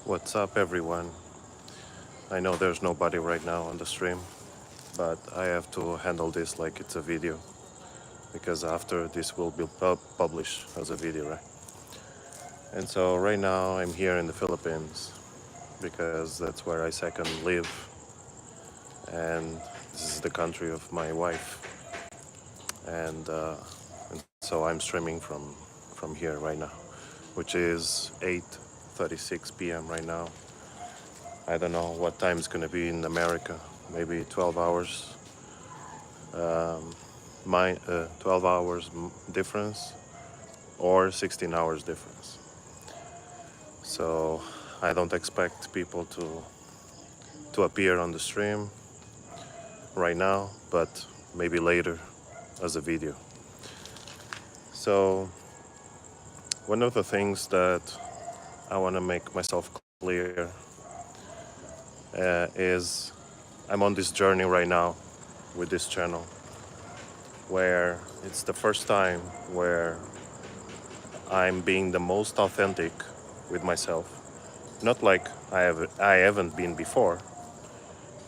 What's up, everyone? I know there's nobody right now on the stream, but I have to handle this like it's a video because after this will be published as a video, right? And so right now I'm here in the Philippines because that's where I second live, and this is the country of my wife, and so I'm streaming from here right now, which is 8:36 p.m. right now. I don't know what time it's gonna be in America. Maybe 12 hours. My 12 hours difference or 16 hours difference. So I don't expect people to appear on the stream right now, but maybe later as a video. So one of the things that I want to make myself clear is I'm on this journey right now with this channel where it's the first time where I'm being the most authentic with myself. Not like I haven't been before.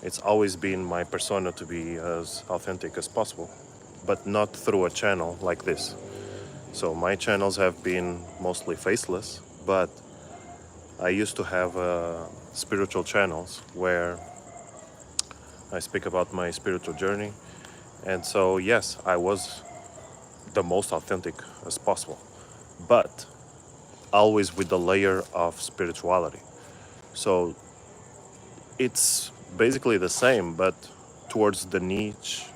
It's always been my persona to be as authentic as possible, but not through a channel like this. So my channels have been mostly faceless, but I used to have spiritual channels where I speak about my spiritual journey. And so, yes, I was the most authentic as possible, but always with the layer of spirituality. So it's basically the same, but towards the niche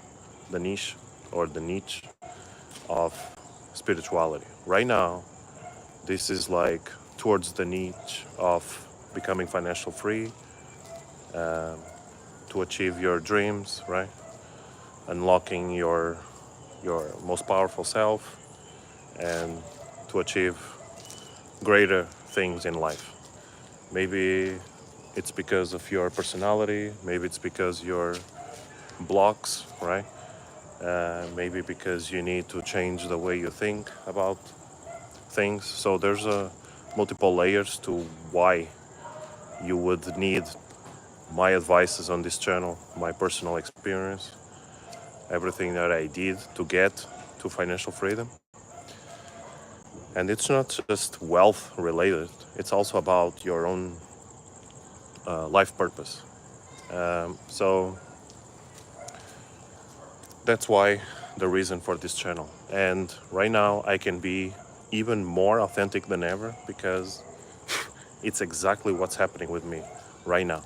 or the niche of spirituality. Right now, this is like towards the niche of becoming financial free, to achieve your dreams, right? Unlocking your most powerful self and to achieve greater things in life. Maybe it's because of your personality, maybe it's because your blocks, right? Maybe because you need to change the way you think about things. So there's multiple layers to why you would need my advices on this channel, my personal experience, everything that I did to get to financial freedom. And it's not just wealth related, it's also about your own life purpose. So that's why the reason for this channel. And right now I can be even more authentic than ever because it's exactly what's happening with me right now.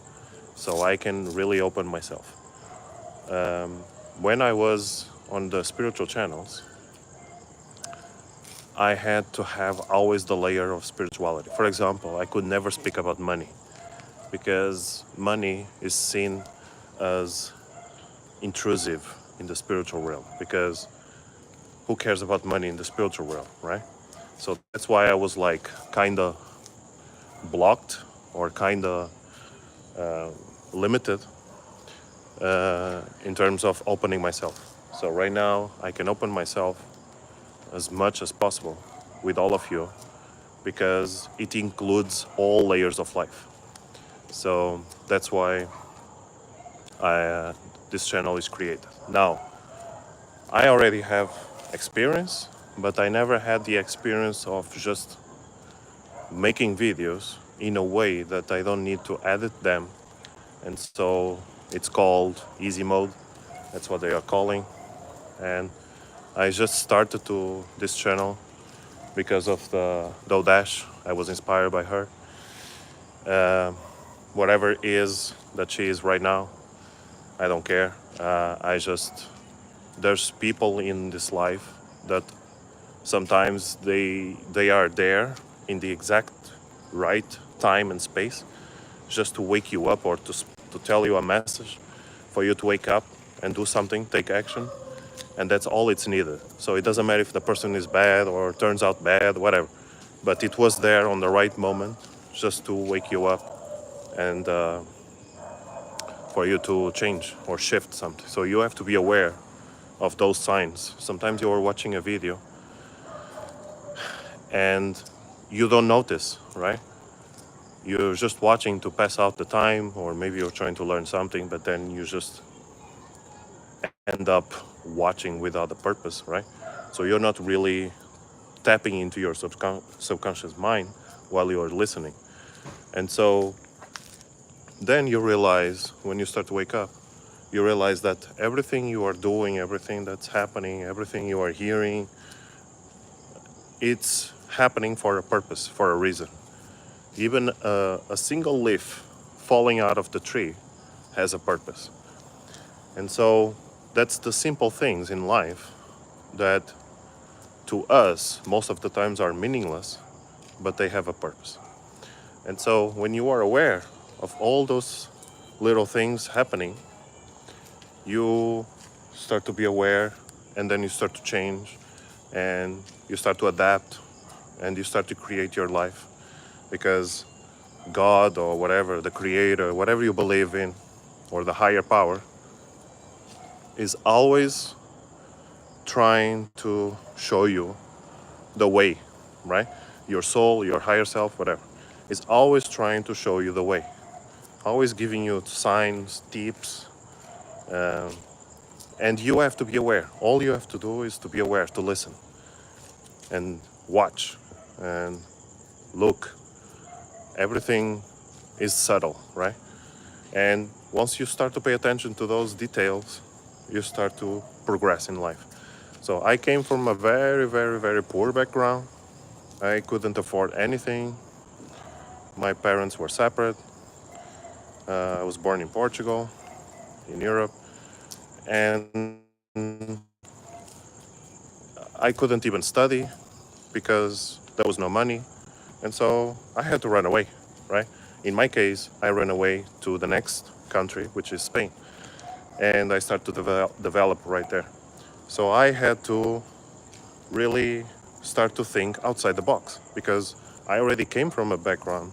So I can really open myself. When I was on the spiritual channels, I had to have always the layer of spirituality. For example, I could never speak about money because money is seen as intrusive in the spiritual realm, because who cares about money in the spiritual realm, right? So that's why I was like kind of blocked or kind of limited in terms of opening myself. So right now I can open myself as much as possible with all of you because it includes all layers of life. So that's why this channel is created. Now, I already have experience, but I never had the experience of just making videos in a way that I don't need to edit them. And so it's called easy mode. That's what they are calling. And I just started to this channel because of the Dodash. I was inspired by her. Whatever it is that she is right now, I don't care. There's people in this life that sometimes they are there in the exact right time and space just to wake you up or to tell you a message for you to wake up and do something, take action, and that's all it's needed. So it doesn't matter if the person is bad or turns out bad, whatever, but it was there on the right moment just to wake you up and for you to change or shift something. So you have to be aware of those signs. Sometimes you are watching a video and you don't notice, right? you're just watching to pass out the time, or maybe you're trying to learn something, but then you just end up watching without a purpose, right? So you're not really tapping into your subconscious mind while you're listening. And so then you realize, when you start to wake up, you realize that everything you are doing, everything that's happening, everything you are hearing, it's happening for a purpose, for a reason. Even a single leaf falling out of the tree has a purpose. And so that's the simple things in life that to us most of the times are meaningless, but they have a purpose. And so when you are aware of all those little things happening, you start to be aware, and then you start to change, and you start to adapt, and you start to create your life. Because God, or whatever, the creator, whatever you believe in, or the higher power, is always trying to show you the way, right? Your soul, your higher self, whatever, is always trying to show you the way, always giving you signs, tips, and you have to be aware. All you have to do is to be aware, to listen, and watch, and look. Everything is subtle, right? And once you start to pay attention to those details, you start to progress in life. So I came from a very, very, very poor background. I couldn't afford anything. My parents were separate. I was born in Portugal, in Europe, and I couldn't even study because there was no money. And so I had to run away, right? In my case, I ran away to the next country, which is Spain. And I started to develop right there. So I had to really start to think outside the box, because I already came from a background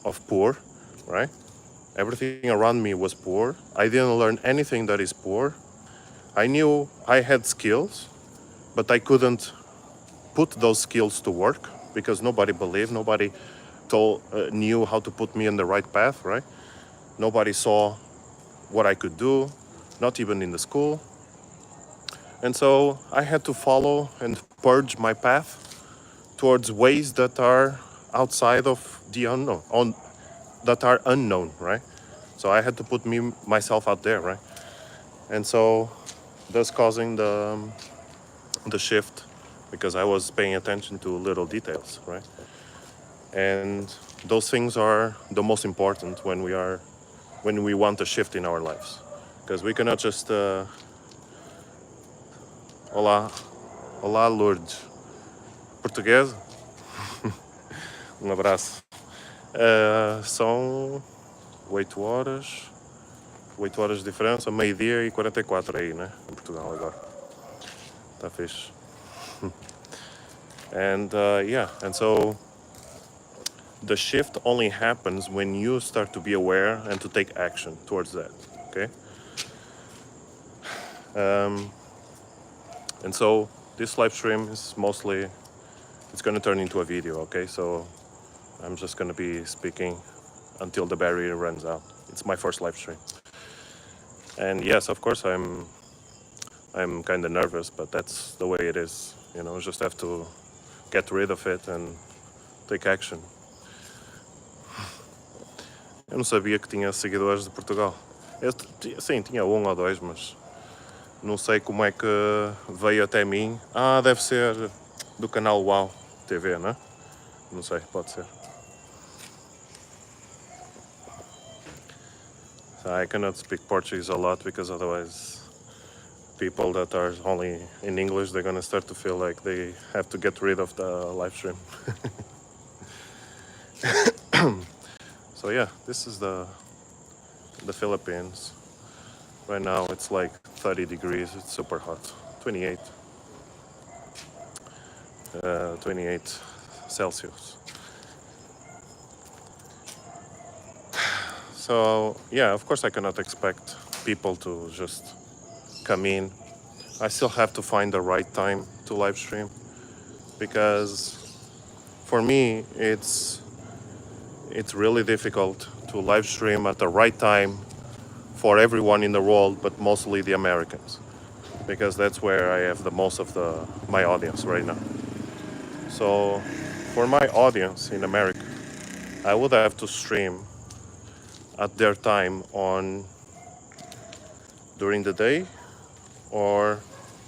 of poor, right? Everything around me was poor. I didn't learn anything that is poor. I knew I had skills, but I couldn't put those skills to work because nobody believed, nobody knew how to put me in the right path, right? Nobody saw what I could do, not even in the school. And so I had to follow and purge my path towards ways that are outside of the unknown, that are unknown, right? So I had to put myself out there, right? And so that's causing the shift, because I was paying attention to little details, right? And those things are the most important when we want a shift in our lives, because we cannot just olá, olá Lourdes, portuguesa, abraço. São 8 horas, 8 horas de diferença, meio-dia e 44 aí, né? Em Portugal agora. Tá fixe. And yeah, and so the shift only happens when you start to be aware and to take action towards that, okay? And so this live stream is mostly, it's going to turn into a video, okay? So I'm just going to be speaking until the battery runs out. It's my first live stream. And yes, of course, I'm kind of nervous, but that's the way it is. You know, just have to get rid of it and take action. Eu não sabia que tinha seguidores de Portugal. Sim, tinha um ou dois, mas não sei como é que veio até mim. Ah, deve ser do canal Uau TV, né? Não sei, pode ser. So I cannot speak Portuguese a lot, because otherwise people that are only in English, they're gonna start to feel like they have to get rid of the live stream. So yeah, this is the Philippines. Right now it's like 30 degrees, it's super hot. 28 Celsius. So yeah, of course I cannot expect people to just come in. I still have to find the right time to live stream, because for me it's really difficult to live stream at the right time for everyone in the world, but mostly the Americans, because that's where I have the most of my audience right now. So for my audience in America, I would have to stream at their time on during the day or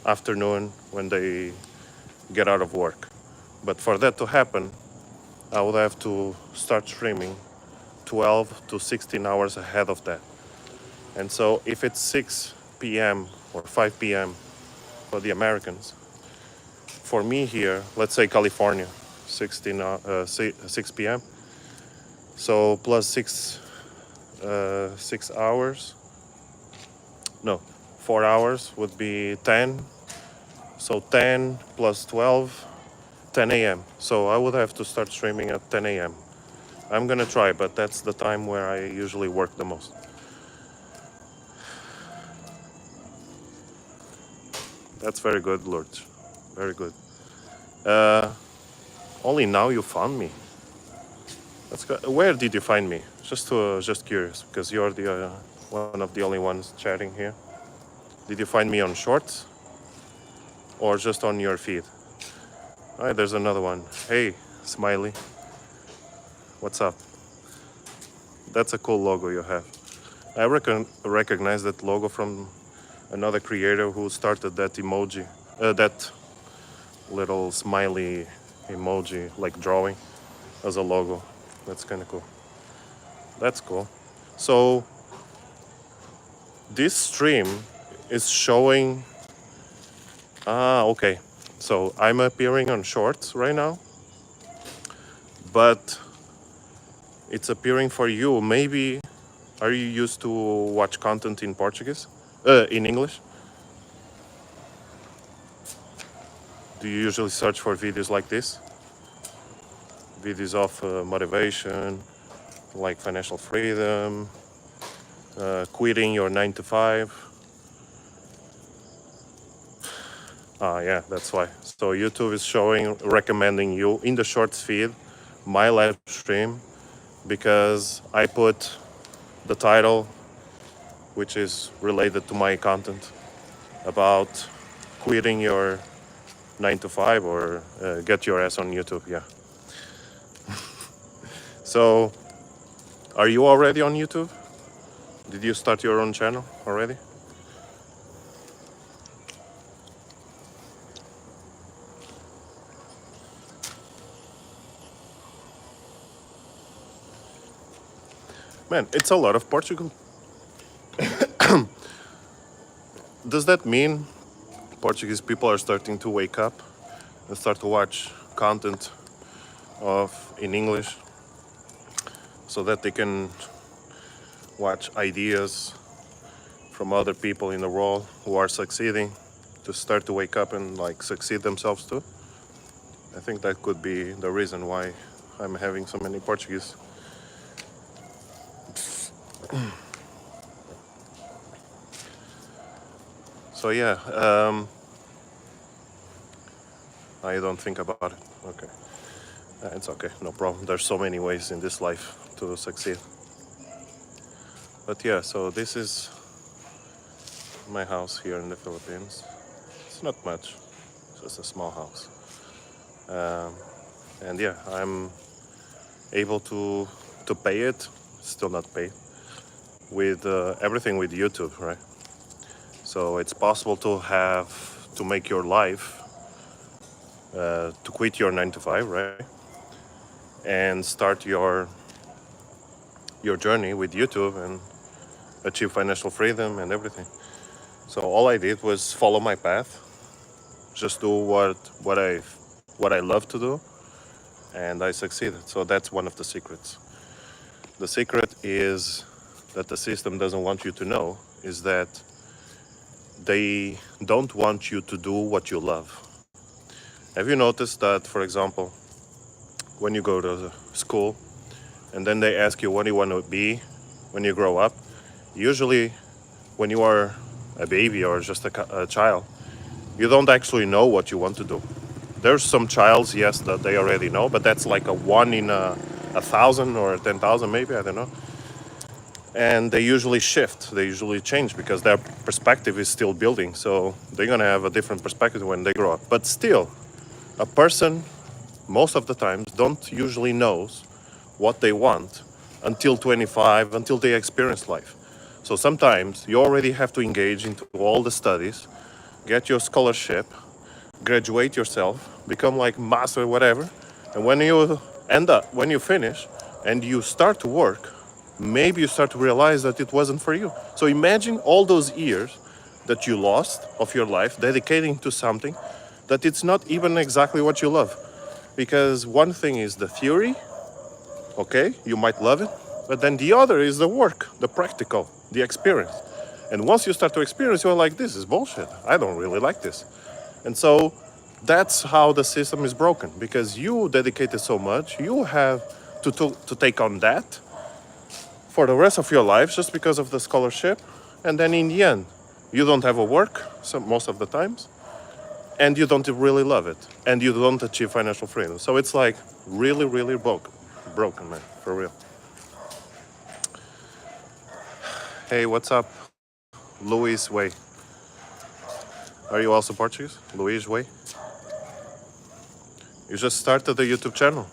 afternoon when they get out of work. But for that to happen, I would have to start streaming 12 to 16 hours ahead of that. And so if it's 6 p.m. or 5 p.m. for the Americans, for me here, let's say California, 6 p.m. So plus 6 hours, no, 4 hours would be 10. So 10 plus 12, 10 a.m. So I would have to start streaming at 10 a.m. I'm gonna try, but that's the time where I usually work the most. That's very good, Lourdes. Very good. Only now you found me. That's good. Where did you find me? Just curious, because you're the one of the only ones chatting here. Did you find me on Shorts or just on your feed? All right, there's another one. Hey, Smiley. What's up? That's a cool logo you have. I recognize that logo from another creator who started that emoji, that little smiley emoji, like drawing, as a logo. That's kind of cool. That's cool. So this stream is showing. Okay. So I'm appearing on Shorts right now, but it's appearing for you. Maybe are you used to watch content in Portuguese? In English? Do you usually search for videos like this? Videos of motivation, like financial freedom, quitting your 9 to 5. Yeah, that's why. So YouTube is recommending you in the Shorts feed, my live stream, because I put the title, which is related to my content, about quitting your 9 to 5 or get your ass on YouTube. Yeah. So, are you already on YouTube? Did you start your own channel already? Man, it's a lot of Portugal. Does that mean Portuguese people are starting to wake up and start to watch content in English so that they can watch ideas from other people in the world who are succeeding to start to wake up and like succeed themselves too? I think that could be the reason why I'm having so many Portuguese. So yeah, I don't think about it. Okay, it's okay, no problem. There's so many ways in this life to succeed. But yeah, so this is my house here in the Philippines. It's not much, it's just a small house. And yeah, I'm able to pay it, still not paid, with everything with YouTube, right? So it's possible to make your life, to quit your 9 to 5, right? And start your journey with YouTube and achieve financial freedom and everything. So all I did was follow my path, just do what I love to do, and I succeeded. So that's one of the secrets. The secret is that the system doesn't want you to know is that they don't want you to do what you love. Have you noticed that, for example, when you go to school and then they ask you what do you want to be when you grow up, usually when you are a baby or just a child, you don't actually know what you want to do. There's some childs, yes, that they already know, but that's like a 1 in 1,000 or 10,000 maybe, I don't know. And they usually shift, they usually change because their perspective is still building. So they're gonna have a different perspective when they grow up. But still, a person most of the times don't usually knows what they want until 25, until they experience life. So sometimes you already have to engage into all the studies, get your scholarship, graduate yourself, become like master, whatever. And when you when you finish and you start to work, maybe you start to realize that it wasn't for you. So imagine all those years that you lost of your life dedicating to something that it's not even exactly what you love. Because one thing is the theory, okay, you might love it, but then the other is the work, the practical, the experience. And once you start to experience, you're like, this is bullshit. I don't really like this. And so that's how the system is broken, because you dedicated so much, you have to take on that for the rest of your life just because of the scholarship. And then in the end, you don't have a work most of the times, and you don't really love it, and you don't achieve financial freedom. So it's like really, really broken, man, for real. Hey, what's up, Luis Way? Are you also Portuguese? Luis Way? You just started a YouTube channel.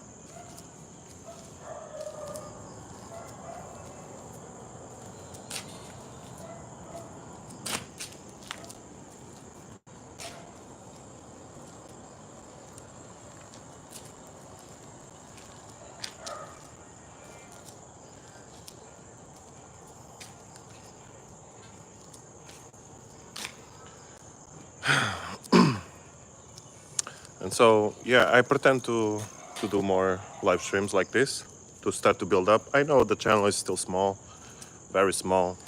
And so, yeah, I pretend to do more live streams like this to start to build up. I know the channel is still small, very small.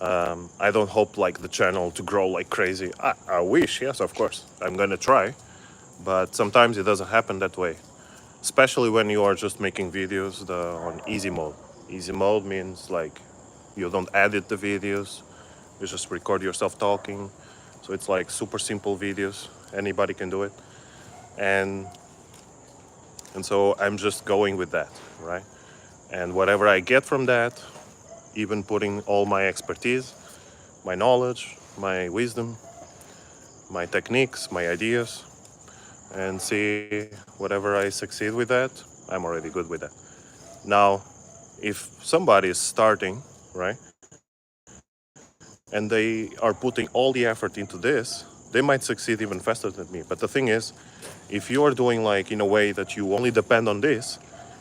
I don't hope like the channel to grow like crazy. I wish, yes, of course. I'm gonna try, but sometimes it doesn't happen that way. Especially when you are just making videos on easy mode. Easy mode means like you don't edit the videos, you just record yourself talking. So it's like super simple videos. Anybody can do it. And so I'm just going with that, right? And whatever I get from that, even putting all my expertise, my knowledge, my wisdom, my techniques, my ideas, and see whatever I succeed with that, I'm already good with that. Now, if somebody is starting, right, and they are putting all the effort into this, they might succeed even faster than me. But the thing is, if you are doing like in a way that you only depend on this,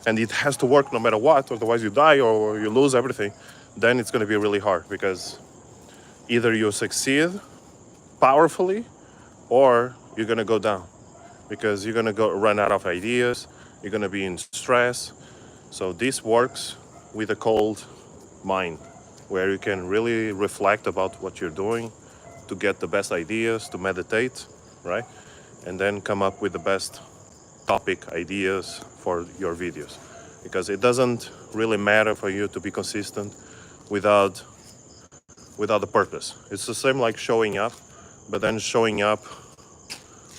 and it has to work no matter what, otherwise you die or you lose everything, then it's going to be really hard, because either you succeed powerfully or you're going to go down, because you're going to go run out of ideas, you're going to be in stress. So this works with a cold mind, where you can really reflect about what you're doing to get the best ideas, to meditate, right? And then come up with the best topic ideas for your videos. Because it doesn't really matter for you to be consistent without a purpose. It's the same like showing up, but then showing up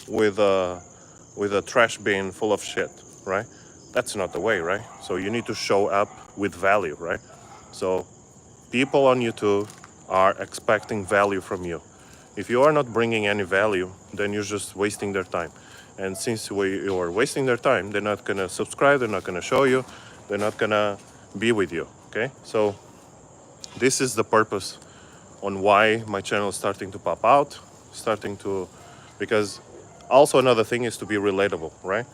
with a trash bin full of shit, right? That's not the way, right? So you need to show up with value, right? So people on YouTube are expecting value from you. If you are not bringing any value, then you're just wasting their time. And since you are wasting their time, they're not gonna subscribe, they're not gonna show you, they're not gonna be with you, okay? So this is the purpose on why my channel is starting to pop out, because also another thing is to be relatable, right?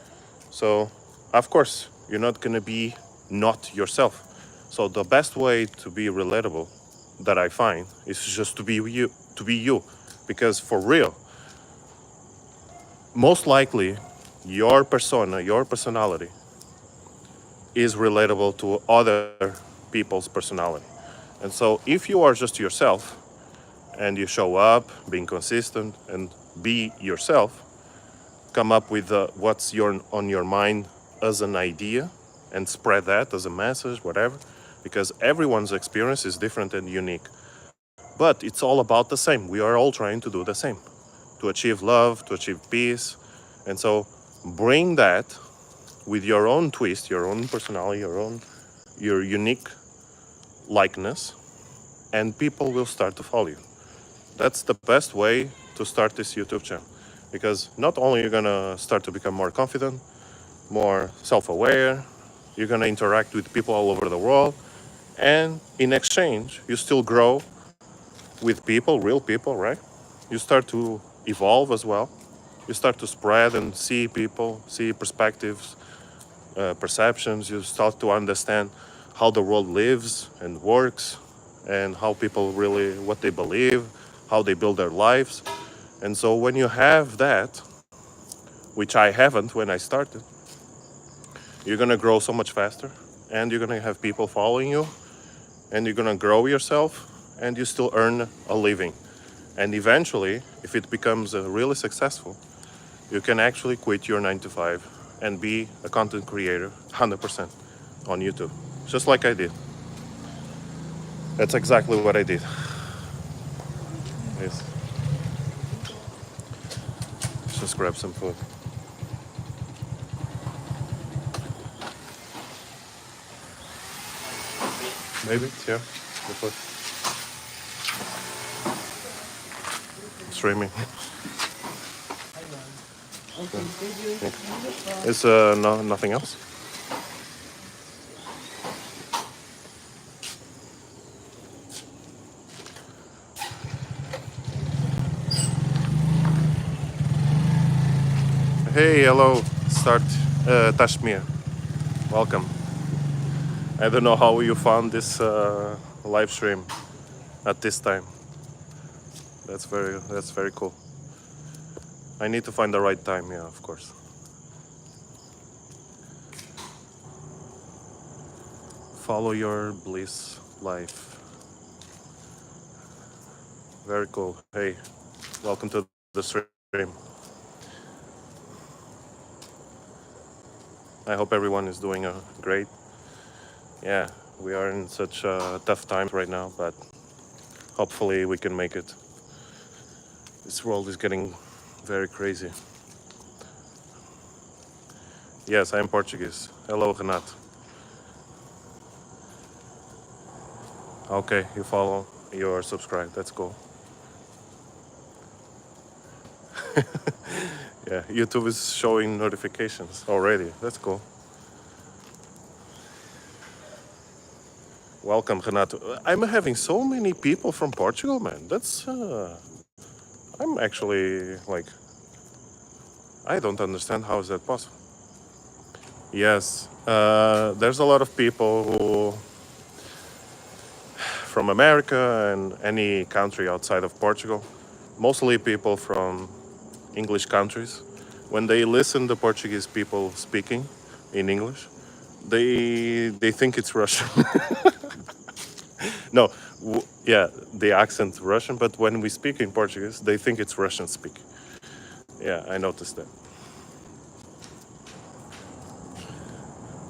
So of course, you're not gonna be not yourself. So the best way to be relatable that I find is just to be you, because for real, most likely your persona, your personality is relatable to other people's personality. And so if you are just yourself and you show up being consistent and be yourself, come up with what's on your mind as an idea and spread that as a message, whatever, because everyone's experience is different and unique. But it's all about the same. We are all trying to do the same, to achieve love, to achieve peace. And so bring that with your own twist, your own personality, your unique likeness, and people will start to follow you. That's the best way to start this YouTube channel, because not only you're gonna start to become more confident, more self-aware, you're gonna interact with people all over the world, and in exchange, you still grow with people, real people, right? You start to evolve as well. You start to spread and see people, see perspectives, perceptions. You start to understand how the world lives and works, and how people really, what they believe, how they build their lives. And so when you have that, which I haven't when I started, you're gonna grow so much faster, and you're gonna have people following you, and you're gonna grow yourself, and you still earn a living. And eventually, if it becomes really successful, you can actually quit your 9 to 5 and be a content creator 100% on YouTube, just like I did. That's exactly what I did. Yes. Just grab some food. Maybe, yeah. The food. Streaming. Is nothing else? Hey, hello, start Tashmir. Welcome. I don't know how you found this live stream at this time. That's very cool. I need to find the right time, yeah, of course. Follow your bliss life. Very cool. Hey, welcome to the stream. I hope everyone is doing great. Yeah, we are in such tough times right now, but hopefully we can make it. This world is getting very crazy. Yes, I am Portuguese. Hello, Renato. Okay, you follow, you are subscribed. That's cool. Yeah, YouTube is showing notifications already. That's cool. Welcome, Renato. I'm having so many people from Portugal, man. That's I'm actually like, I don't understand how is that possible. Yes, there's a lot of people who from America and any country outside of Portugal, mostly people from English countries. When they listen to Portuguese people speaking in English, they think it's Russian. No, yeah, the accent Russian, but when we speak in Portuguese, they think it's Russian speaking. Yeah, I noticed that.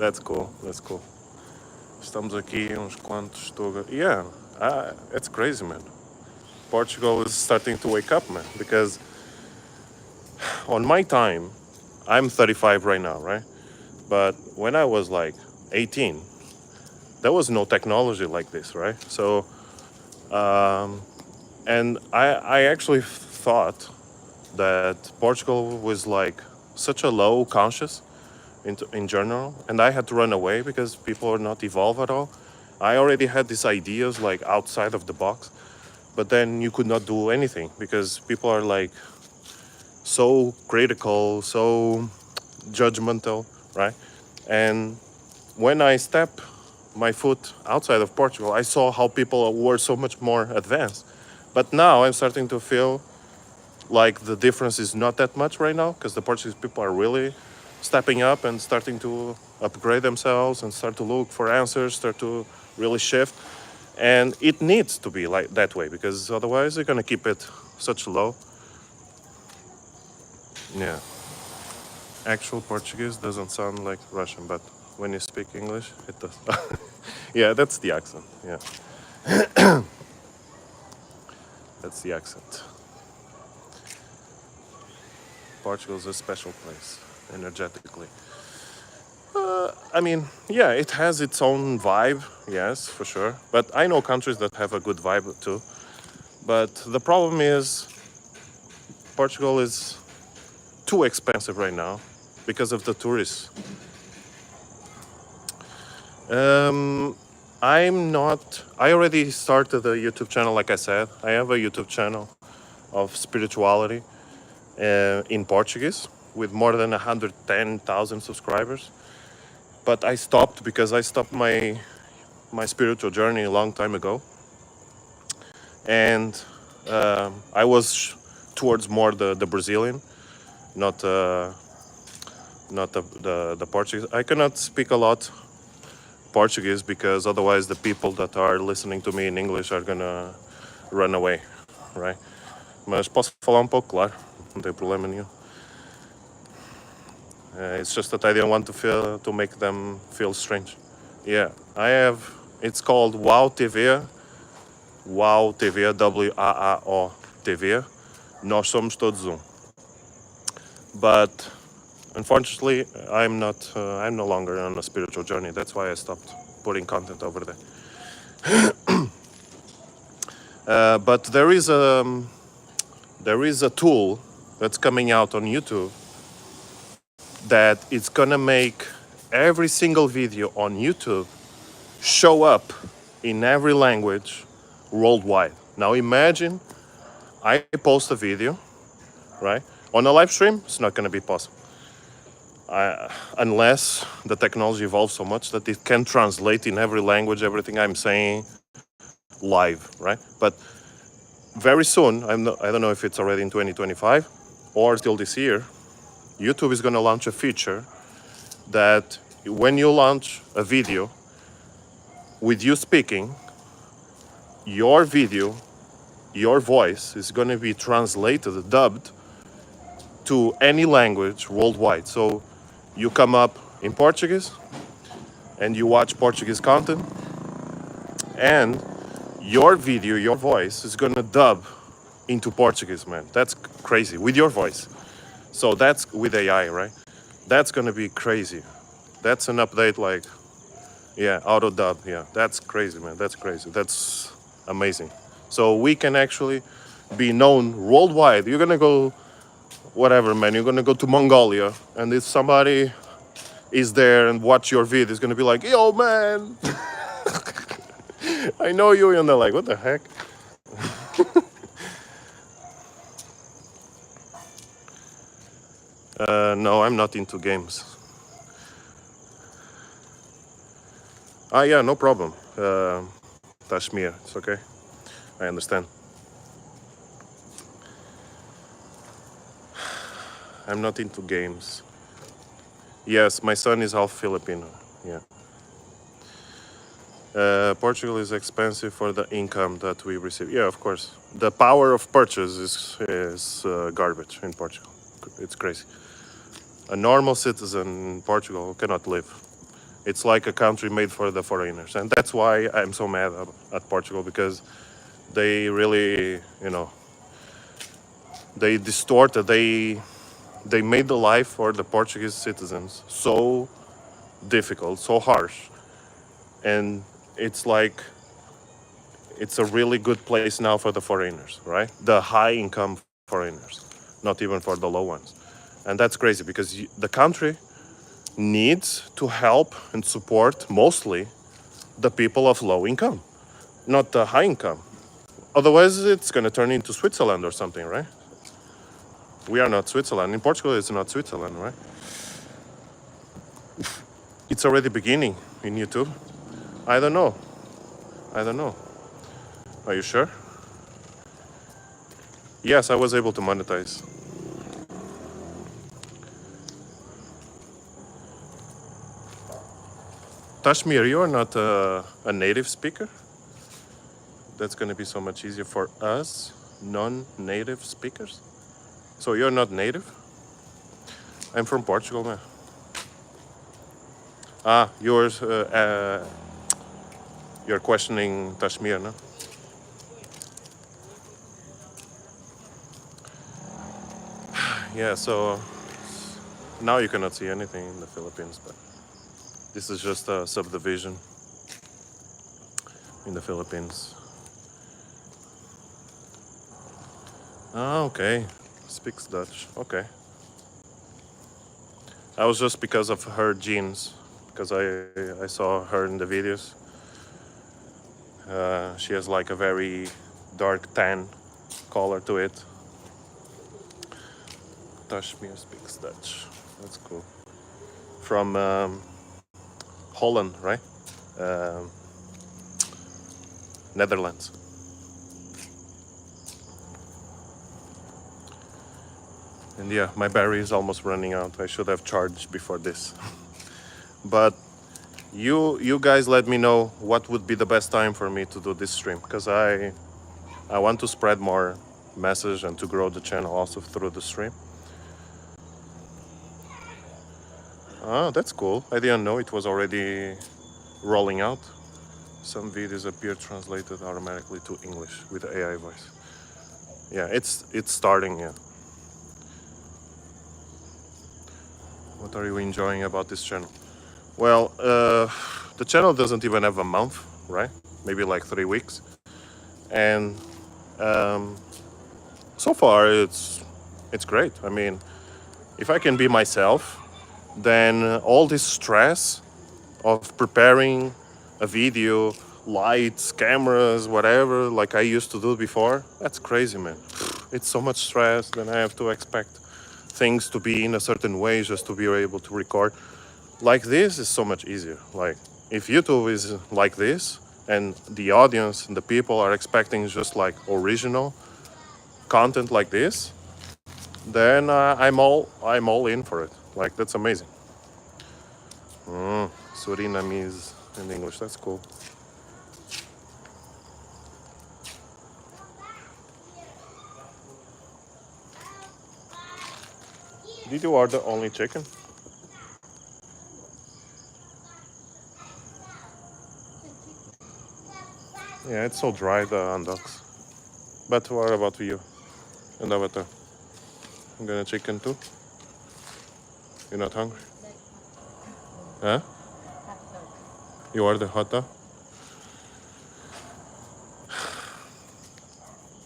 That's cool. That's cool. Estamos aqui uns quantos. Yeah, it's crazy, man. Portugal is starting to wake up, man. Because on my time, I'm 35 right now, right? But when I was like 18, there was no technology like this, right? So, and I actually thought that Portugal was like such a low conscious in general, and I had to run away because people are not evolved at all. I already had these ideas like outside of the box, but then you could not do anything because people are like so critical, so judgmental, right? And when I step my foot outside of Portugal, I saw how people were so much more advanced. But now I'm starting to feel like the difference is not that much right now because the Portuguese people are really stepping up and starting to upgrade themselves and start to look for answers, start to really shift. And it needs to be like that way because otherwise they're gonna keep it such low. Yeah. Actual Portuguese doesn't sound like Russian, but when you speak English, it does. Yeah, that's the accent. Yeah, that's the accent. Portugal's a special place, energetically. I mean, yeah, it has its own vibe, yes, for sure. But I know countries that have a good vibe too. But the problem is, Portugal is too expensive right now because of the tourists. I'm not. I already started a YouTube channel, like I said. I have a YouTube channel of spirituality in Portuguese with more than 110,000 subscribers. But I stopped because I stopped my spiritual journey a long time ago, and I was towards more the Brazilian, not not the Portuguese. I cannot speak a lot Portuguese because otherwise the people that are listening to me in English are gonna run away, right? Mas posso falar um pouco, claro, não tem problema nenhum. It's just that I didn't want to make them feel strange. Yeah, I have. It's called Wow TV, Wow TV, WAAO TV. Nós somos todos um. But unfortunately, I'm not. I'm no longer on a spiritual journey. That's why I stopped putting content over there. But there is a tool that's coming out on YouTube that it's gonna make every single video on YouTube show up in every language worldwide. Now imagine I post a video, right? On a live stream, it's not gonna be possible. Unless the technology evolves so much that it can translate in every language everything I'm saying live, right? But very soon, I don't know if it's already in 2025 or still this year, YouTube is going to launch a feature that when you launch a video with you speaking, your video, your voice is going to be translated, dubbed to any language worldwide. So you come up in Portuguese and you watch Portuguese content, and your video, your voice is going to dub into Portuguese, man. That's crazy with your voice. So that's with AI, right? That's gonna be crazy. That's an update, like, yeah, auto dub. Yeah, that's crazy, man. That's crazy. That's amazing. So we can actually be known worldwide. You're gonna go, whatever, man. You're gonna go to Mongolia, and if somebody is there and watch your video, it's gonna be like, yo, man, I know you, and they're like, what the heck? No, I'm not into games. Yeah, no problem. Tashmir, it's okay. I understand. I'm not into games. Yes, my son is half Filipino. Yeah. Portugal is expensive for the income that we receive. Yeah, of course. The power of purchase is garbage in Portugal. It's crazy. A normal citizen in Portugal cannot live. It's like a country made for the foreigners. And that's why I'm so mad at Portugal, because they really, they distorted, they made the life for the Portuguese citizens so difficult, so harsh. And it's like, it's a really good place now for the foreigners, right? The high income foreigners, not even for the low ones. And that's crazy because the country needs to help and support mostly the people of low income, not the high income. Otherwise, it's going to turn into Switzerland or something, right? We are not Switzerland. In Portugal, it's not Switzerland, right? It's already beginning in YouTube. I don't know. Are you sure? Yes, I was able to monetize. Tashmir, you are not a native speaker? That's going to be so much easier for us non-native speakers. So you're not native? I'm from Portugal, man. You're questioning Tashmir, no? Yeah, so now you cannot see anything in the Philippines, but This is just a subdivision in the Philippines. Ah, okay. Speaks Dutch. Okay. I was just because of her jeans, because I saw her in the videos. She has like a very dark tan color to it. Tashmir speaks Dutch. That's cool. From Holland, right? Um, Netherlands. And yeah, my battery is almost running out. I should have charged before this. But you guys let me know what would be the best time for me to do this stream, because I want to spread more message and to grow the channel also through the stream. Ah, that's cool. I didn't know it was already rolling out. Some videos appear translated automatically to English with the AI voice. Yeah, it's starting, yeah. What are you enjoying about this channel? Well, the channel doesn't even have a month, right? Maybe like 3 weeks. And so far it's great. I mean, if I can be myself, then all this stress of preparing a video, lights, cameras, whatever, like I used to do before, that's crazy, man. It's so much stress. Then I have to expect things to be in a certain way just to be able to record. Like this is so much easier. Like if YouTube is like this and the audience and the people are expecting just like original content like this, then I'm all in for it. Like that's amazing. Surinamese in English, that's cool. Did you order only chicken? Yeah, it's so dry, the hot dogs. But what about you? And Avatar? I'm gonna chicken too? You're not hungry? Huh? You order hot dog?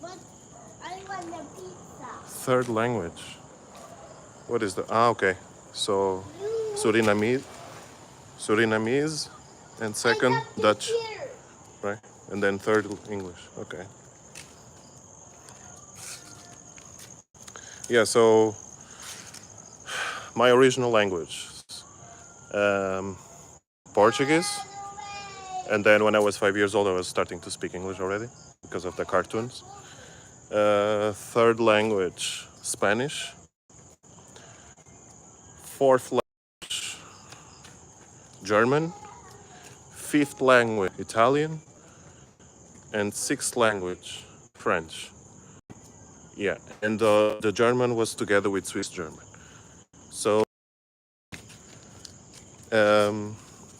But I want a pizza. Third language. What is the... Ah, okay. So, Surinamese, and second, Dutch, Here. right? And then third, English. Okay. Yeah, so my original language, um, Portuguese. And then when I was 5 years old, I was starting to speak English already because of the cartoons. Third language, Spanish. Fourth language, German. Fifth language, Italian. And sixth language, French. Yeah, and the German was together with Swiss German. So,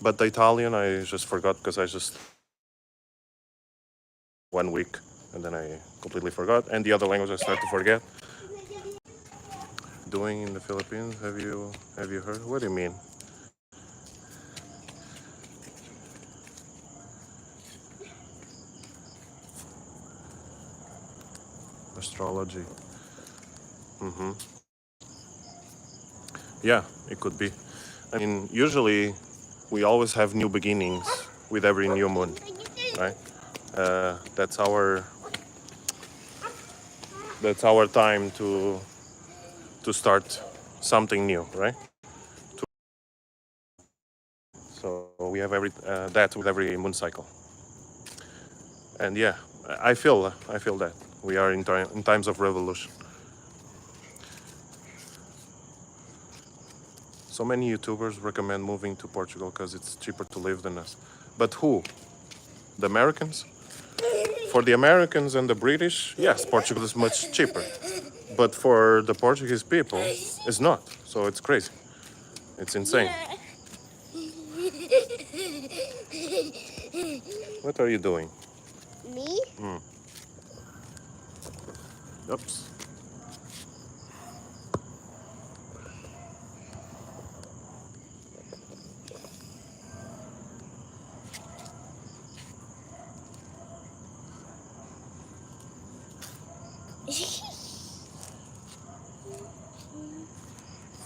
but the Italian I just forgot because I just 1 week and then I completely forgot. And the other language I started to forget. Doing in the Philippines? Have you heard? What do you mean? Astrology. Yeah, it could be. I mean, usually we always have new beginnings with every new moon, right? That's our time to start something new, right? So we have that with every moon cycle. And yeah, I feel that we are in times of revolution. So many YouTubers recommend moving to Portugal because it's cheaper to live than us. But who? The Americans? For the Americans and the British, yes, Portugal is much cheaper. But for the Portuguese people, it's not. So it's crazy. It's insane. What are you doing? Me? Oops.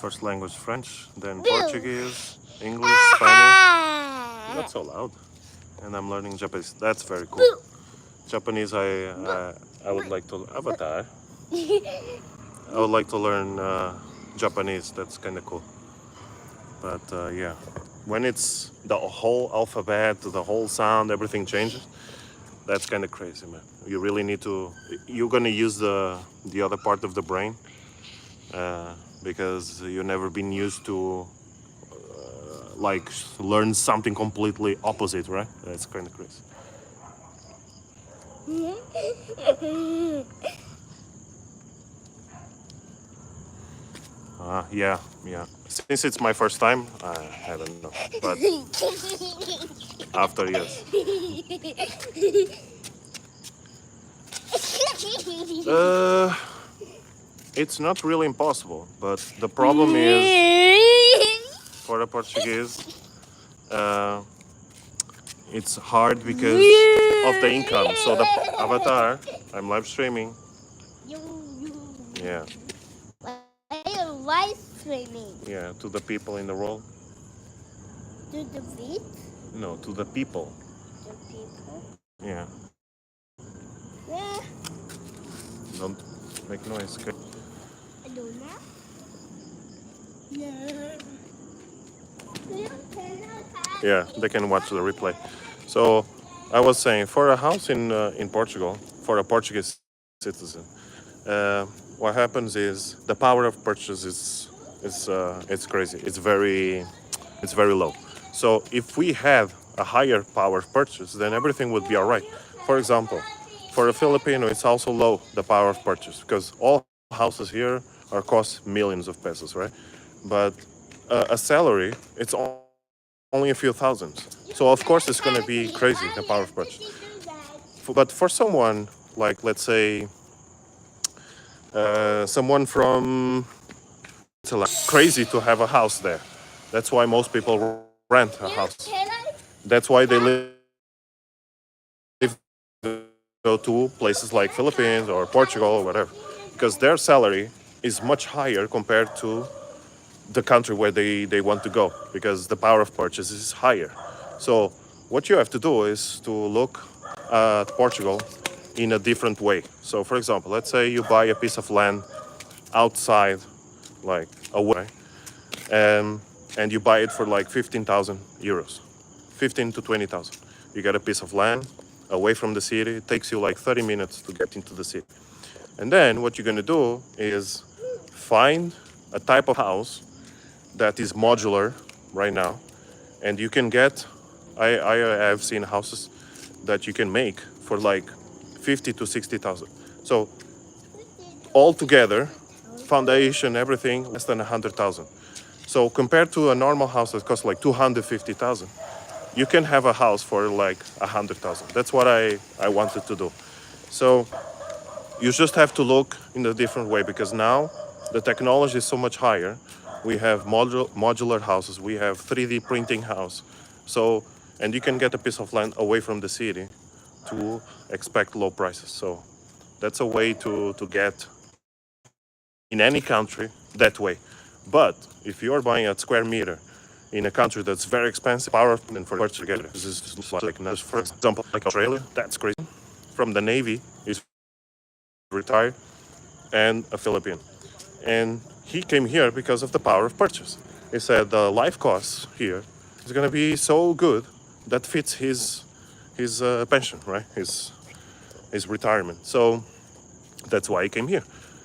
First language French, then Boo. Portuguese, English, Spanish. Not so loud. And I'm learning Japanese. That's very cool. Boo. Japanese, I would like to Avatar. I would like to learn Japanese. That's kind of cool. But yeah, when it's the whole alphabet, the whole sound, everything changes. That's kind of crazy, man. You really need to. You're gonna use the other part of the brain because you've never been used to like learn something completely opposite, right? That's kind of crazy. Yeah, yeah. Since it's my first time, I don't know. But after, yes. Uh, it's not really impossible, but the problem is for the Portuguese, uh, it's hard because of the income. So the Avatar, I'm live streaming. Yeah, Why are you live streaming? yeah, to the people in the world. To the beat? No, to the people. The people? Yeah, Yeah. don't make noise. Okay? I don't know. No. Yeah, they can watch the replay. So I was saying, for a house in Portugal, for a Portuguese citizen, what happens is the power of purchase is it's crazy. It's very low. So if we had a higher power of purchase, then everything would be all right. For example, for a Filipino, it's also low the power of purchase because all houses here are cost millions of pesos, right? But a salary, it's only a few thousands. So of course it's going to be crazy the power of purchase. But for someone like, let's say, someone from, it's like crazy to have a house there. That's why most people rent a house. That's why they live, go to places like Philippines or Portugal or whatever, because their salary is much higher compared to the country where they want to go, because the power of purchase is higher. So what you have to do is to look at Portugal in a different way. So for example, let's say you buy a piece of land outside, like away, and you buy it for like 15,000 euros, 15 to 20,000. You get a piece of land away from the city. It takes you like 30 minutes to get into the city. And then what you're gonna do is find a type of house that is modular right now, and you can get. I have seen houses that you can make for like 50 to 60,000. So all together, foundation, everything, less than 100,000. So compared to a normal house that costs like 250,000, you can have a house for like 100,000. That's what I wanted to do. So you just have to look in a different way, because now the technology is so much higher. We have modular houses, we have 3D printing house. So, and you can get a piece of land away from the city to expect low prices. So that's a way to get in any country that way. But if you're buying a square meter in a country that's very expensive, power and for purchase together, this is like, for example, like Australia, that's crazy. From the Navy is retired, and a Philippine. And he came here because of the power of purchase. He said the life costs here is going to be so good that fits his pension, right? His retirement. So that's why he came here.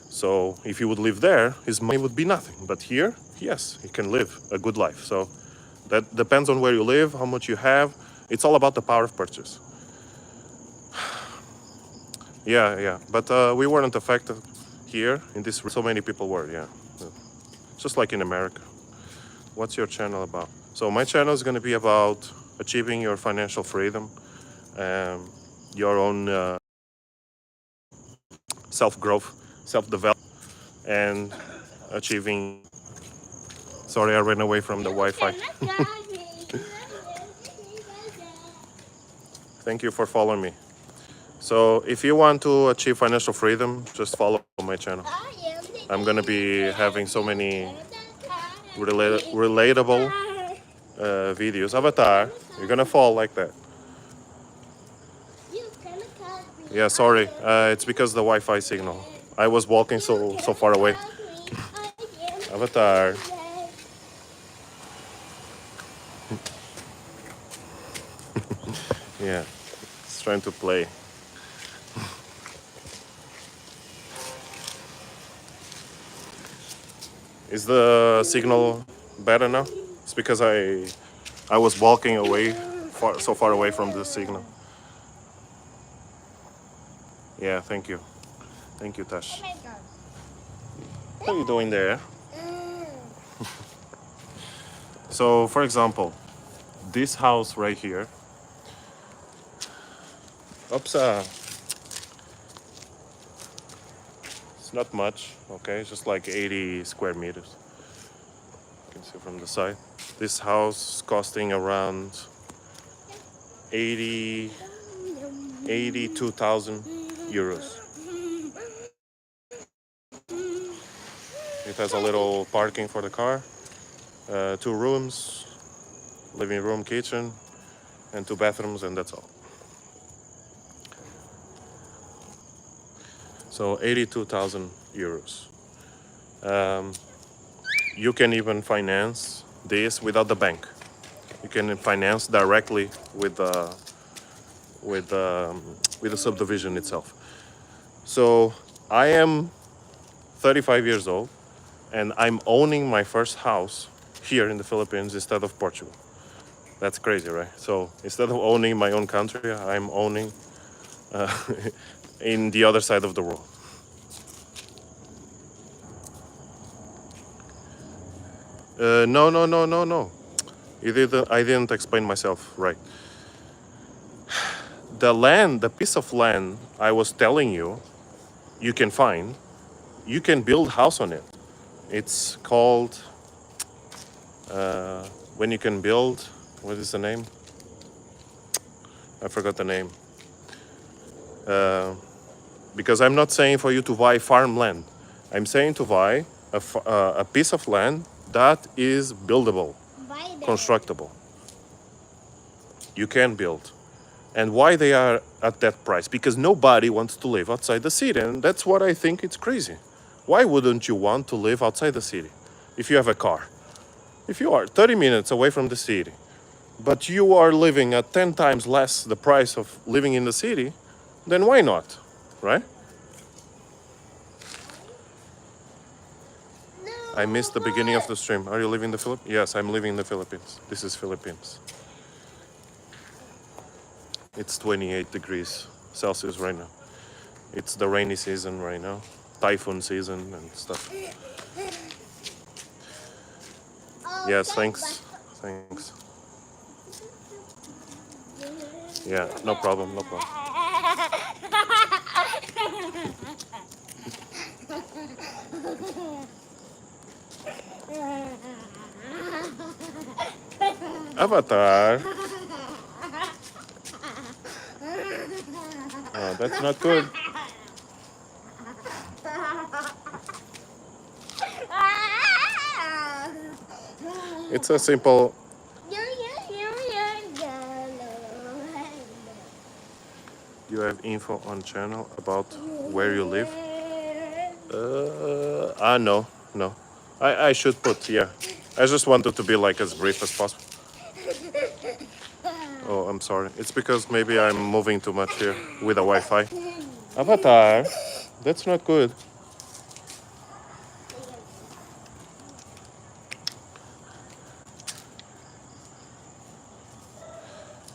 So if he would live there, his money would be nothing. But here, yes, he can live a good life. So that depends on where you live, how much you have. It's all about the power of purchase. Yeah, yeah. But we weren't affected here in this. So many people were, yeah. Just like in America. What's your channel about? So my channel is going to be about achieving your financial freedom, your own self-growth, self-development, and achieving. Sorry, I ran away from the Wi-Fi. Thank you for following me. So if you want to achieve financial freedom, just follow my channel. I'm gonna be having so many relatable videos. Avatar, you're gonna fall like that. You can cut me. Yeah, sorry. It's because the Wi-Fi signal. I was walking so far away. Avatar. Yeah, it's trying to play. Is the signal better now? It's because I was walking away so far away from the signal. Yeah, thank you. Thank you, Tash. What are you doing there? So, for example, this house right here. Oops, it's not much, okay? It's just like 80 square meters. You can see from the side. This house is costing around 80, 82,000 euros. It has a little parking for the car, 2 rooms, living room, kitchen, and 2 bathrooms, and that's all. So 82,000 euros. You can even finance this without the bank. You can finance directly with the subdivision itself. So I am 35 years old, and I'm owning my first house here in the Philippines instead of Portugal. That's crazy, right? So instead of owning my own country, I'm owning in the other side of the world. No, no, no, no, no. I didn't explain myself right. The land, the piece of land I was telling you, you can find, you can build house on it. It's called, when you can build, what is the name? I forgot the name. Because I'm not saying for you to buy farmland. I'm saying to buy a piece of land that is buildable, constructible. You can build. And why they are at that price? Because nobody wants to live outside the city, and that's what I think it's crazy. Why wouldn't you want to live outside the city if you have a car? If you are 30 minutes away from the city, but you are living at 10 times less the price of living in the city, then why not, right? I missed the beginning of the stream. Are you living in the Philippines? Yes, I'm living in the Philippines. This is Philippines. It's 28 degrees Celsius right now. It's the rainy season right now, typhoon season and stuff. Yes, thanks. Thanks. Yeah, no problem, no problem. Avatar. Oh, that's not good. It's a simple. You have info on channel about where you live? No, no. I should put, yeah. I just wanted to be like as brief as possible. Oh, I'm sorry. It's because maybe I'm moving too much here with the Wi-Fi. Avatar, that's not good.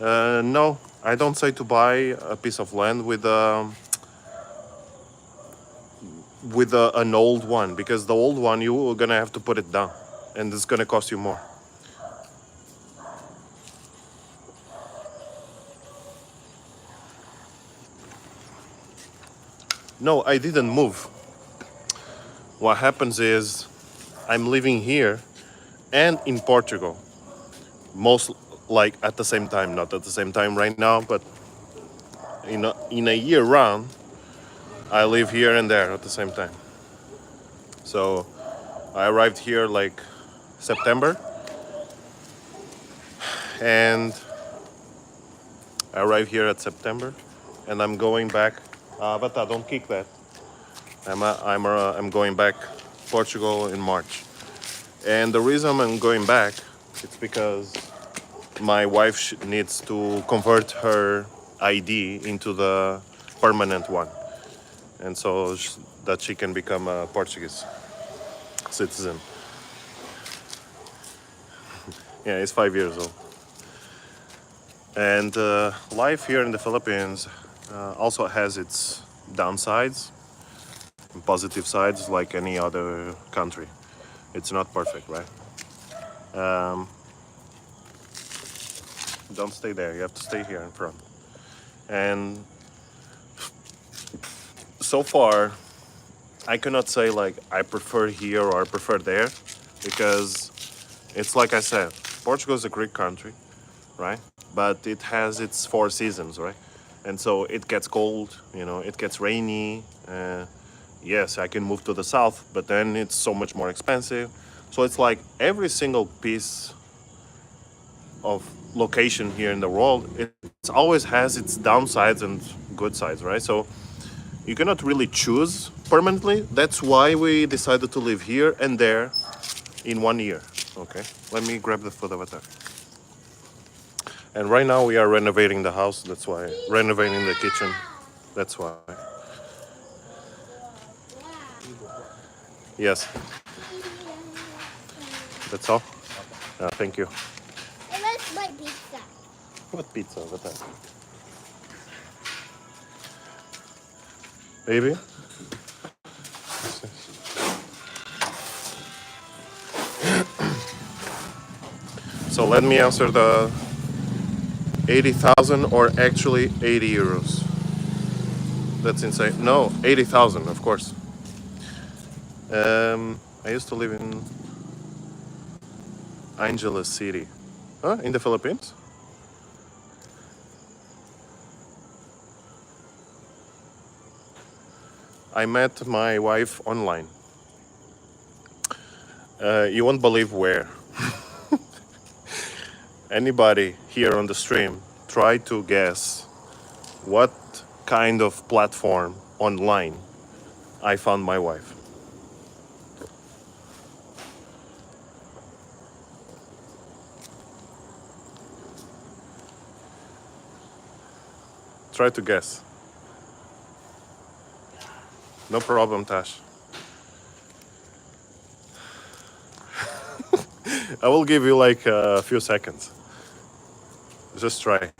No, I don't say to buy a piece of land with an old one, because the old one you're gonna have to put it down, and it's gonna cost you more. No, I didn't move. What happens is I'm living here and in Portugal, most like at the same time, not at the same time right now, but in a year round, I live here and there at the same time. So I arrived here like September, and I arrive here at September, and I'm going back. But don't kick that. I'm going back Portugal in March, and the reason I'm going back, it's because my wife needs to convert her ID into the permanent one, and so that she can become a Portuguese citizen. Yeah, he's 5 years old. And life here in the Philippines also has its downsides and positive sides, like any other country. It's not perfect, right? Um, don't stay there. You have to stay here in front. And so far, I cannot say like I prefer here or I prefer there, because it's like I said, Portugal is a great country, right? But it has its 4 seasons, right? And so it gets cold, it gets rainy. Yes, I can move to the south, but then it's so much more expensive. So it's like every single piece of location here in the world, it always has its downsides and good sides, right? So you cannot really choose permanently. That's why we decided to live here and there in 1 year. Okay, let me grab the food avatar. And right now we are renovating the house. That's why renovating the kitchen. That's why. Yes, that's all. Thank you. And that's my pizza. What pizza? What that? Baby. So let me answer the 80,000 or actually 80 euros. That's insane. No, 80,000, of course. I used to live in Angeles City. Huh? In the Philippines? I met my wife online. You won't believe where. Anybody here on the stream, try to guess what kind of platform online I found my wife. Try to guess. No problem, Tash. I will give you like a few seconds. Just try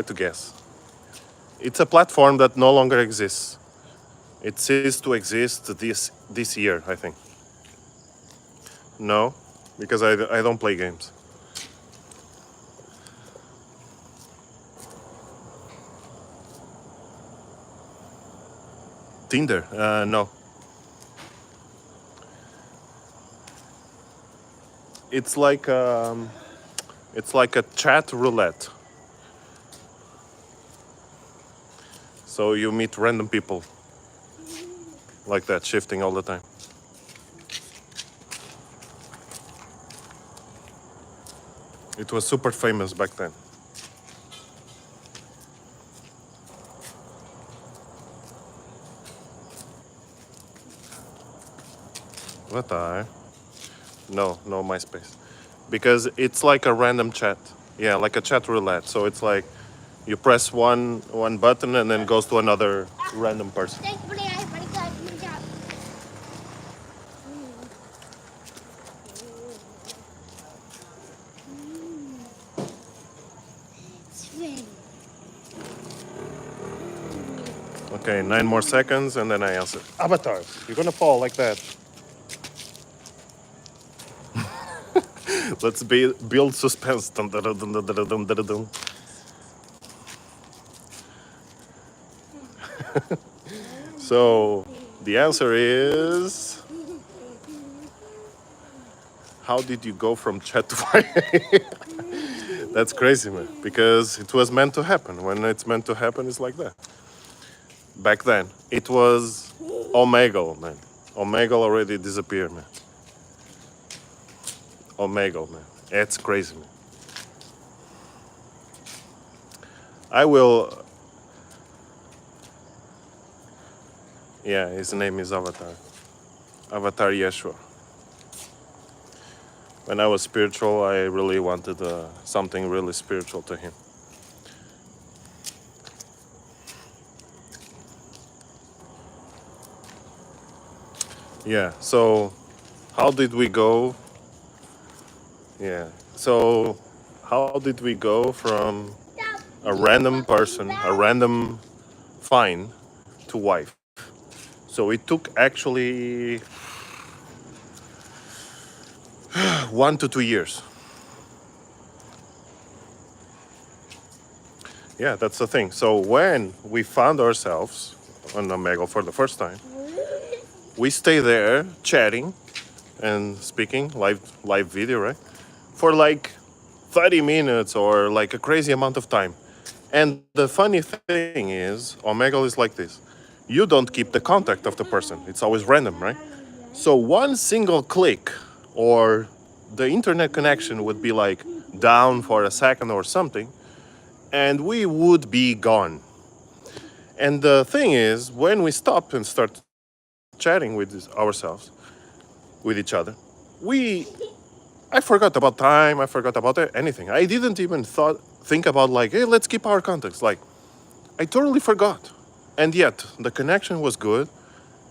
to guess. It's a platform that no longer exists. It ceased to exist this year, I think. No, because I don't play games. Tinder? No. It's like a chat roulette. So you meet random people like that, shifting all the time. It was super famous back then. What the? No, MySpace. Because it's like a random chat. Yeah, like a chat roulette. So it's like you press one button and then goes to another random person. Okay, 9 more seconds and then I answer. Avatar, you're gonna fall like that. Let's build suspense. Dun, dun, dun, dun, dun, dun, dun, dun. So the answer is, how did you go from chat to fire? That's crazy, man. Because it was meant to happen. When it's meant to happen, it's like that. Back then, it was Omegle, man. Omegle already disappeared, man. Omegle, man. It's crazy, man. I will. Yeah, his name is Avatar. Avatar Yeshua. When I was spiritual, I really wanted something really spiritual to him. Yeah, so how did we go? Yeah, so how did we go from a random person, a random find, to wife? So it took actually 1 to 2 years. Yeah, that's the thing. So when we found ourselves on Omegle for the first time, we stay there chatting and speaking live video, right? For like 30 minutes or like a crazy amount of time. And the funny thing is, Omegle is like this. You don't keep the contact of the person. It's always random, right? So one single click or the internet connection would be like down for a second or something, and we would be gone. And the thing is, when we stop and start chatting with ourselves, with each other, we I forgot about time. I forgot about anything. I didn't even think about like, hey, let's keep our contacts. Like, I totally forgot. And yet, the connection was good.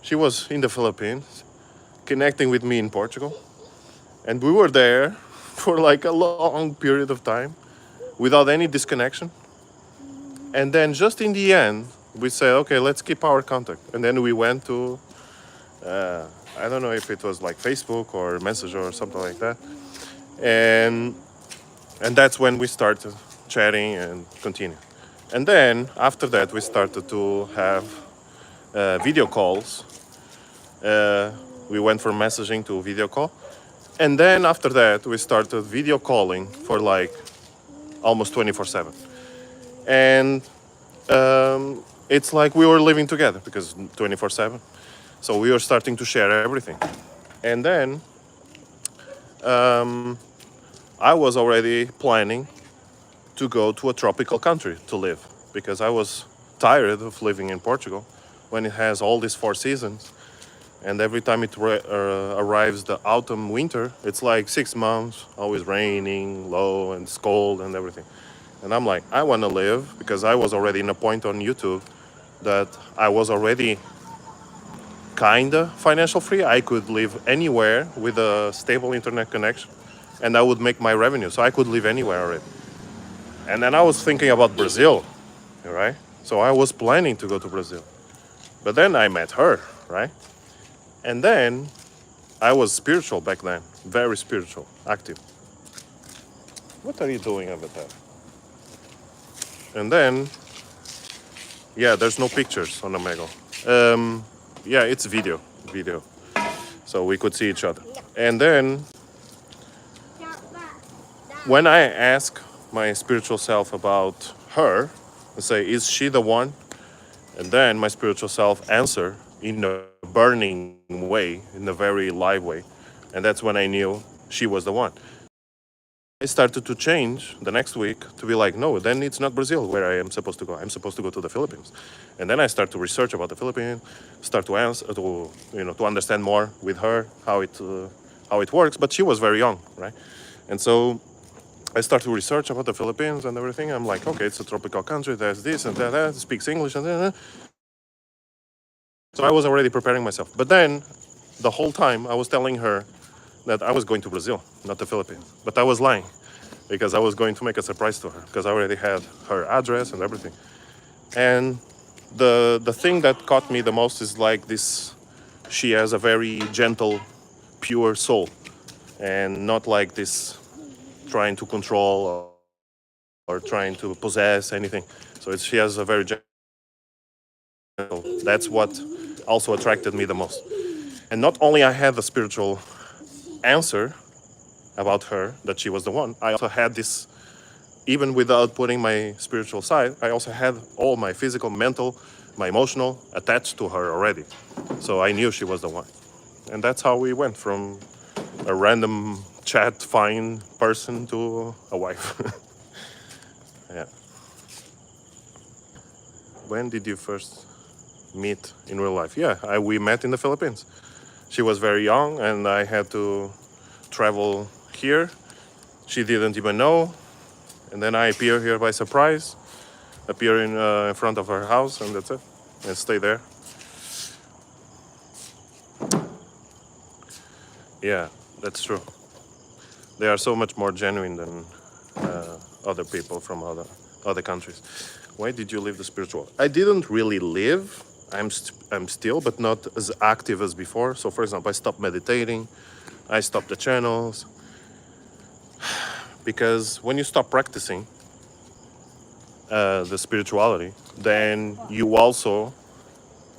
She was in the Philippines, connecting with me in Portugal, and we were there for like a long period of time without any disconnection. And then, just in the end, we said, okay, let's keep our contact. And then we went to, I don't know if it was like Facebook or Messenger or something like that. And that's when we started chatting and continue. And then after that, we started to have video calls. We went from messaging to video call. And then after that, we started video calling for like almost 24/7. And it's like we were living together because 24/7. So we were starting to share everything. And then I was already planning to go to a tropical country to live because I was tired of living in Portugal when it has all these 4 seasons. And every time it arrives the autumn, winter, it's like 6 months, always raining, low, and it's cold and everything. And I'm like, I want to live because I was already in a point on YouTube that I was already kind of financial free. I could live anywhere with a stable internet connection and I would make my revenue. So I could live anywhere already. And then I was thinking about Brazil, right? So I was planning to go to Brazil. But then I met her, right? And then I was spiritual back then, very spiritual, active. What are you doing over there? And then, yeah, there's no pictures on Omegle. Yeah, it's video. So we could see each other. And then when I ask my spiritual self about her, I say, is she the one? And then my spiritual self answer in a burning way, in a very live way. And that's when I knew she was the one. I started to change the next week to be like, no, then it's not Brazil where I am supposed to go. I'm supposed to go to the Philippines. And then I start to research about the Philippines, start to answer, to understand more with her how it works. But she was very young, right? And so I started to research about the Philippines and everything. I'm like, okay, it's a tropical country. There's this and that. Speaks English and that. So I was already preparing myself. But then the whole time I was telling her that I was going to Brazil, not the Philippines. But I was lying because I was going to make a surprise to her because I already had her address and everything. And the thing that caught me the most is like this, she has a very gentle, pure soul and not like this trying to control or trying to possess anything. So she has a very gentle. That's what also attracted me the most. And not only I had the spiritual answer about her that she was the one, I also had this, even without putting my spiritual side, I also had all my physical, mental, my emotional attached to her already. So I knew she was the one. And that's how we went from a random chat fine person to a wife. Yeah. When did you first meet in real life? Yeah, we met in the Philippines. She was very young, and I had to travel here. She didn't even know, and then I appear here by surprise, appear in front of her house, and that's it, and stay there. Yeah, that's true. They are so much more genuine than other people from other countries. Why did you leave the spiritual? I didn't really live. I'm still, but not as active as before. So, for example, I stopped meditating. I stopped the channels because when you stop practicing the spirituality, then you also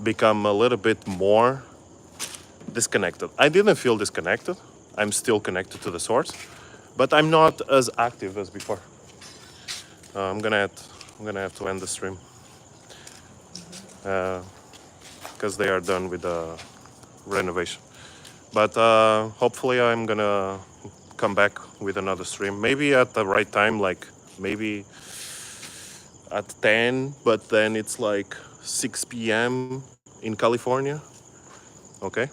become a little bit more disconnected. I didn't feel disconnected. I'm still connected to the source, but I'm not as active as before. I'm gonna have to end the stream because they are done with the renovation. But hopefully, I'm gonna come back with another stream. Maybe at the right time, like maybe at 10. But then it's like 6 p.m. in California. Okay.